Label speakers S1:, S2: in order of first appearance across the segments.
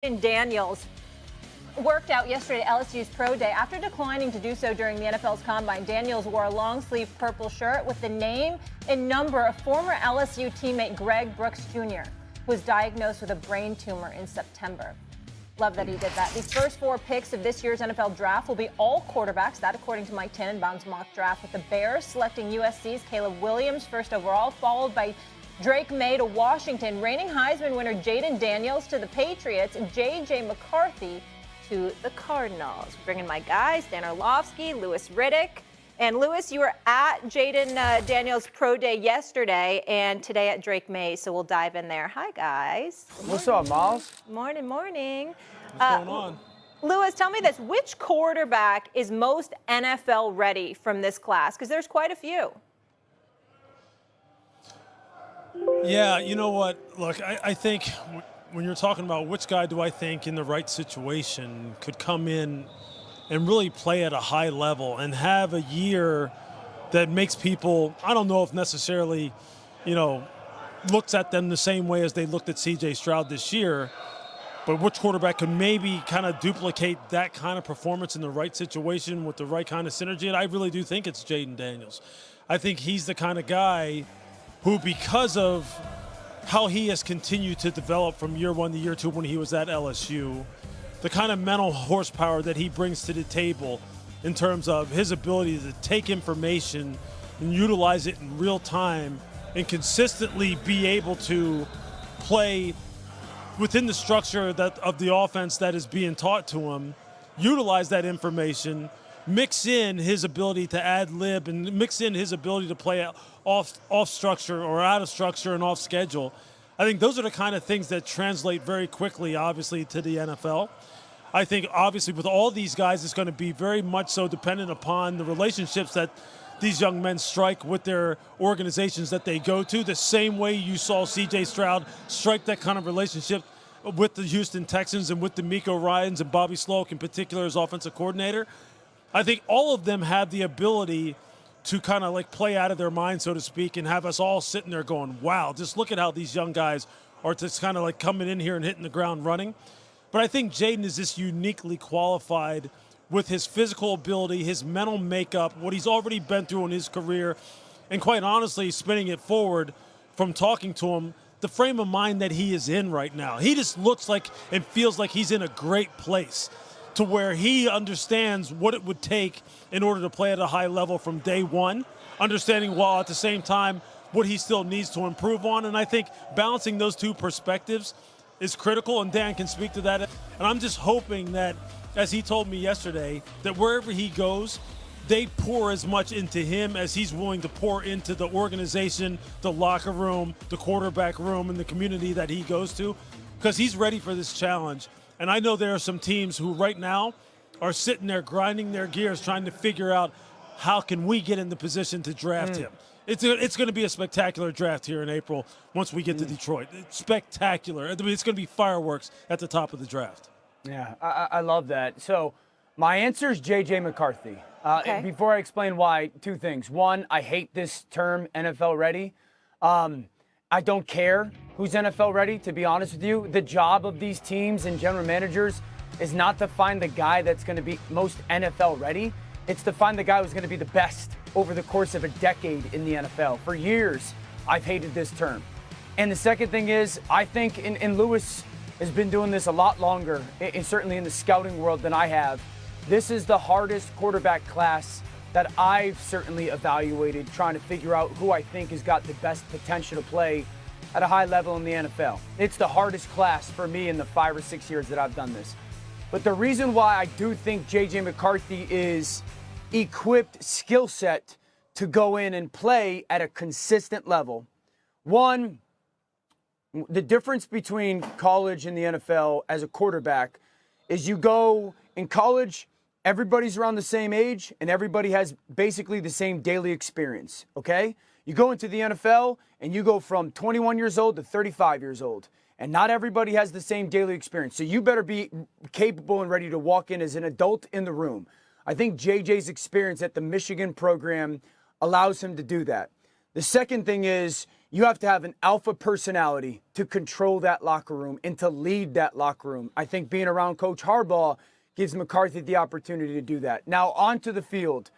S1: Daniels worked out yesterday at LSU's Pro Day. After declining to do so during the NFL's Combine, Daniels wore a long-sleeve purple shirt with the name and number of former LSU teammate Greg Brooks Jr., who was diagnosed with a brain tumor in September. Love that he did that. The first 4 picks of this year's NFL draft will be all quarterbacks. That, according to Mike Tannenbaum's mock draft, with the Bears selecting USC's Caleb Williams first overall, followed by Drake May to Washington, reigning Heisman winner Jaden Daniels to the Patriots, and J.J. McCarthy to the Cardinals. Bringing my guys, Dan Orlovsky, Louis Riddick. And Louis, you were at Jaden Daniels' Pro Day yesterday and today at Drake May, so we'll dive in there. Hi, guys.
S2: What's up, Miles?
S1: Morning, morning.
S3: What's going on?
S1: Louis, tell me this. Which quarterback is most NFL ready from this class? Because there's quite a few.
S3: Yeah, you know what? Look, I think when you're talking about which guy do I think in the right situation could come in and really play at a high level and have a year that makes people, I don't know if necessarily, looks at them the same way as they looked at C.J. Stroud this year, but which quarterback could maybe kind of duplicate that kind of performance in the right situation with the right kind of synergy. And I really do think it's Jaden Daniels. I think he's the kind of guy who, because of how he has continued to develop from year 1 to year 2 when he was at LSU, the kind of mental horsepower that he brings to the table in terms of his ability to take information and utilize it in real time and consistently be able to play within the structure of the offense that is being taught to him, utilize that information, mix in his ability to ad-lib and mix in his ability to play off structure or out of structure and off schedule. I think those are the kind of things that translate very quickly, obviously, to the NFL. I think, obviously, with all these guys, it's going to be very much so dependent upon the relationships that these young men strike with their organizations that they go to, the same way you saw C.J. Stroud strike that kind of relationship with the Houston Texans and with the D'Amico Ryans and Bobby Sloak in particular as offensive coordinator. I think all of them have the ability to kind of like play out of their mind, so to speak, and have us all sitting there going, wow, just look at how these young guys are just kind of like coming in here and hitting the ground running. But I think Jaden is just uniquely qualified with his physical ability, his mental makeup, what he's already been through in his career, and quite honestly, spinning it forward from talking to him, the frame of mind that he is in right now. He just looks like and feels like he's in a great place to where he understands what it would take in order to play at a high level from day one, understanding while at the same time what he still needs to improve on. And I think balancing those two perspectives is critical, and Dan can speak to that. And I'm just hoping that, as he told me yesterday, that wherever he goes, they pour as much into him as he's willing to pour into the organization, the locker room, the quarterback room, and the community that he goes to, because he's ready for this challenge. And I know there are some teams who right now are sitting there grinding their gears trying to figure out how can we get in the position to draft him. It's going to be a spectacular draft here in April once we get to Detroit. It's spectacular. I mean, it's going to be fireworks at the top of the draft.
S2: Yeah, I love that. So my answer is J.J. McCarthy.
S1: Okay.
S2: Before I explain why, 2 things. One, I hate this term NFL ready. I don't care who's NFL ready, to be honest with you. The job of these teams and general managers is not to find the guy that's going to be most NFL ready. It's to find the guy who's going to be the best over the course of a decade in the NFL. For years, I've hated this term. And the second thing is, I think, and Lewis has been doing this a lot longer, and certainly in the scouting world than I have, this is the hardest quarterback class that I've certainly evaluated, trying to figure out who I think has got the best potential to play at a high level in the NFL. It's the hardest class for me in the 5 or 6 years that I've done this. But the reason why I do think J.J. McCarthy is equipped skill set to go in and play at a consistent level. One, the difference between college and the NFL as a quarterback is you go in college, everybody's around the same age and everybody has basically the same daily experience, okay? You go into the NFL and you go from 21 years old to 35 years old. And not everybody has the same daily experience. So you better be capable and ready to walk in as an adult in the room. I think JJ's experience at the Michigan program allows him to do that. The second thing is You have to have an alpha personality to control that locker room and to lead that locker room. I think being around Coach Harbaugh gives McCarthy the opportunity to do that. Now, onto the field.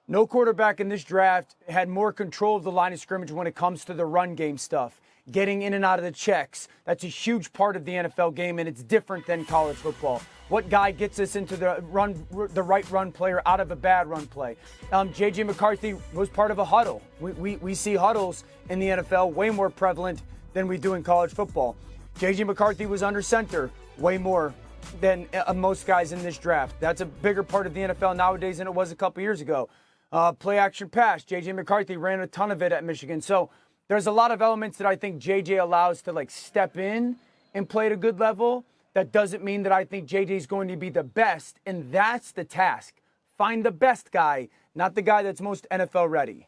S2: No quarterback in this draft had more control of the line of scrimmage when it comes to the run game stuff, getting in and out of the checks. That's a huge part of the NFL game, and it's different than college football. What guy gets us into the right run player out of a bad run play? J.J. McCarthy was part of a huddle. We see huddles in the NFL way more prevalent than we do in college football. J.J. McCarthy was under center way more than most guys in this draft. That's a bigger part of the NFL nowadays than it was a couple years ago. Play action pass. J.J. McCarthy ran a ton of it at Michigan. So there's a lot of elements that I think J.J. allows to step in and play at a good level. That doesn't mean that I think J.J. is going to be the best, and that's the task. Find the best guy, not the guy that's most NFL ready.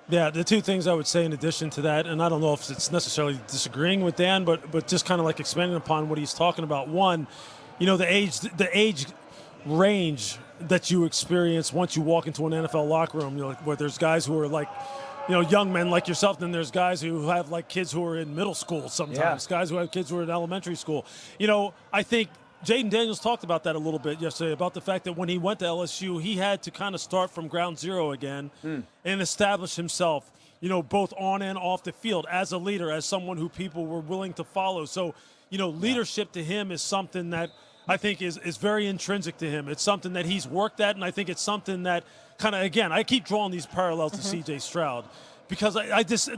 S3: Yeah, the two things I would say in addition to that, and I don't know if it's necessarily disagreeing with Dan, but just kind of like expanding upon what he's talking about. One, the age range that you experience once you walk into an NFL locker room, where there's guys who are young men like yourself, then there's guys who have kids who are in middle school sometimes, guys who have kids who are in elementary school. I think Jaden Daniels talked about that a little bit yesterday, about the fact that when he went to LSU, he had to kind of start from ground zero again and establish himself, both on and off the field as a leader, as someone who people were willing to follow. So, leadership to him is something that I think is very intrinsic to him. It's something that he's worked at, and I think it's something that kind of, again, I keep drawing these parallels to C.J. Stroud because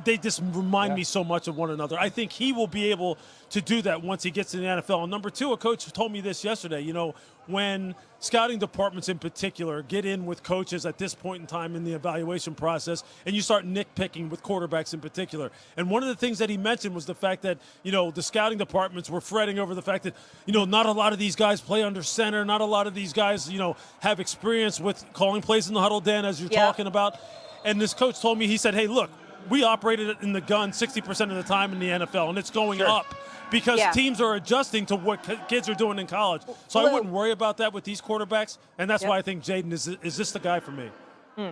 S3: they just remind me so much of one another. I think he will be able to do that once he gets in the NFL. And number two, a coach told me this yesterday, when scouting departments in particular get in with coaches at this point in time in the evaluation process, and you start nitpicking with quarterbacks in particular. And one of the things that he mentioned was the fact that, the scouting departments were fretting over the fact that, not a lot of these guys play under center. Not a lot of these guys, have experience with calling plays in the huddle, Dan, as you're talking about. And this coach told me, he said, hey, look, we operated in the gun 60% of the time in the NFL, and it's going up because teams are adjusting to what kids are doing in college. So I wouldn't worry about that with these quarterbacks, and that's why I think Jaden is this the guy for me.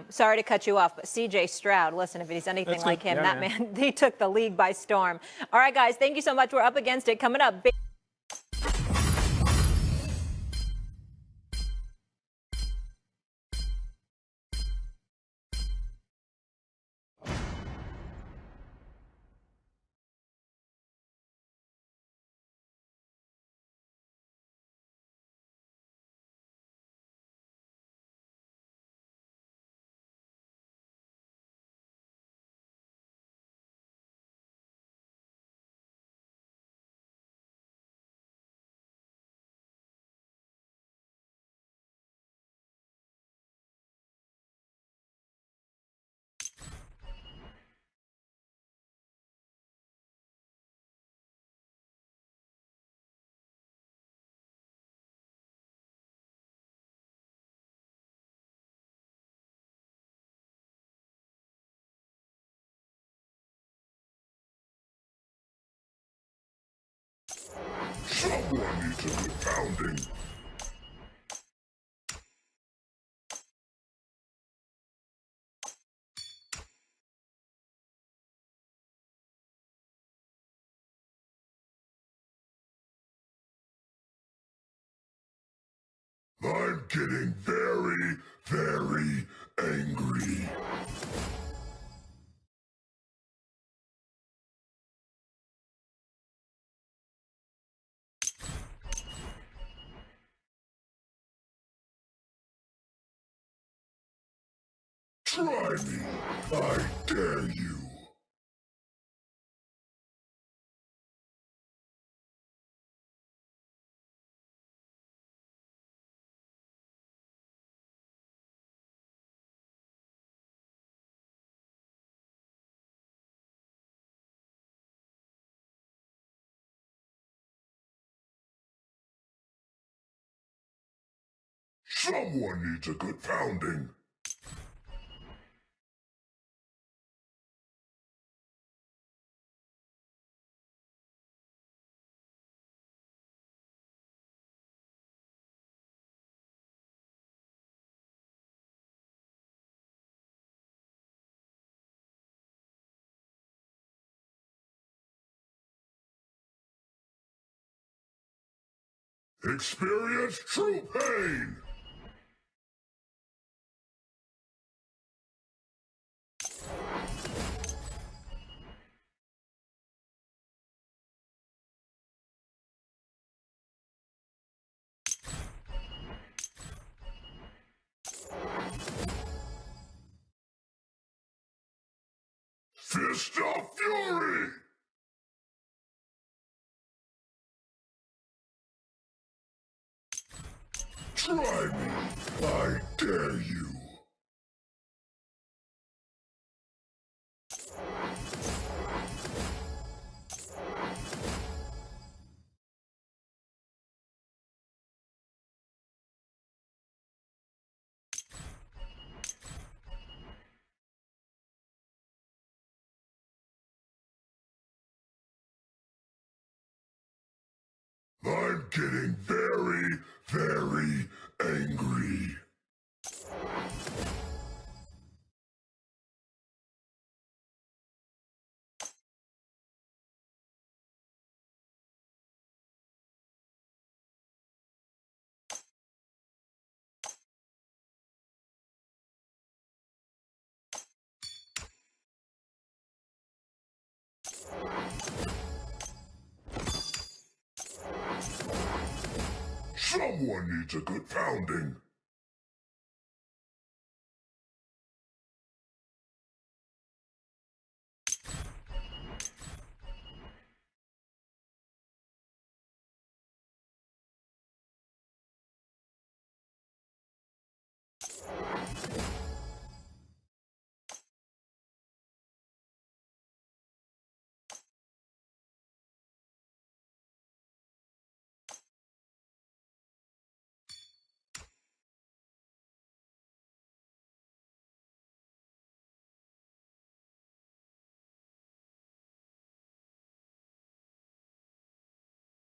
S1: Sorry to cut you off, but C.J. Stroud, listen, if he's anything like him, that man, he took the league by storm. All right, guys, thank you so much. We're up against it. Coming up.
S4: Someone needs a good pounding. I'm getting very, very angry. Try me. I dare you. Someone needs a good pounding. Experience true pain! Fist of Fury! Try me! I dare you! I'm getting very, very angry. Someone needs a good pounding.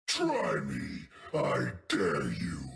S4: Try me, I dare you.